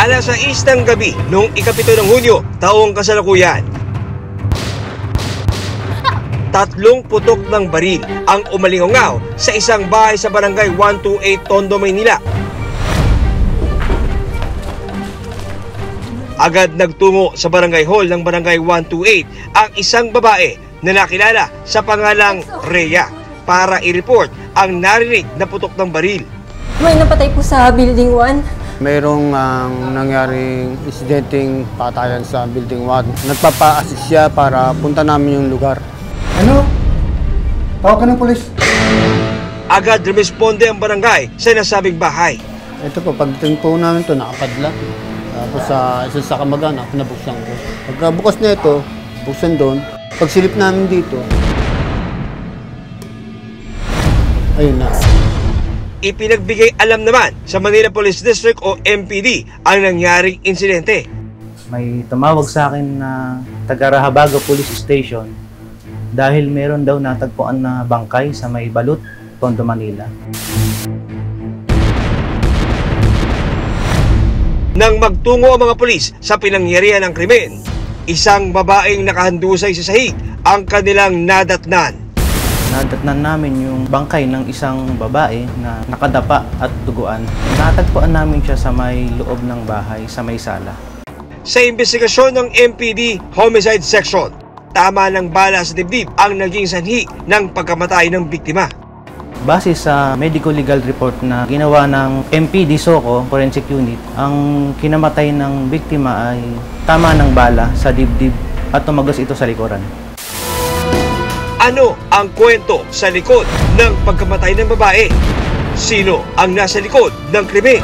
6:00 ng gabi noong 7 ng Hunyo, taong kasalukuyan. 3 putok ng baril ang umalingaw sa isang bahay sa barangay 128 Tondo, Maynila. Agad nagtungo sa barangay hall ng barangay 128 ang isang babae na nakilala sa pangalang Rhea para i-report ang narinig na putok ng baril. May napatay po sa Building 1. Mayroong nangyaring insidenteng patayan sa Building 1. Nagpapa-assist siya para punta namin yung lugar. Ano? Tawag ka ng polis. Agad rumesponde ang barangay sa nasabing bahay. Ito po, pagdating po namin ito, nakapadlock. Tapos isa sa kamag-anak, nabuksan ko. Pagkabukas na ito, buksan doon. Pagsilip namin dito, ayun na. Ipinagbigay alam naman sa Manila Police District o MPD ang nangyaring insidente. May tumawag sa akin na taga-Rahabaga Police Station dahil meron daw natagpuan na bangkay sa may Balut, Tondo, Manila. Nang magtungo ang mga pulis sa pinangyarihan ng krimen, isang babaeng nakahandusay sa sahig ang kanilang nadatnan. Nadatnan namin yung bangkay ng isang babae na nakadapa at duguan. Natagpuan namin siya sa may loob ng bahay, sa may sala. Sa investigasyon ng MPD Homicide Section, tama ng bala sa dibdib ang naging sanhi ng pagkamatay ng biktima. Base sa medical legal report na ginawa ng MPD Soco Forensic Unit, ang kinamatay ng biktima ay tama ng bala sa dibdib at tumagos ito sa likuran. Ano ang kwento sa likod ng pagkamatay ng babae? Sino ang nasa likod ng krimen?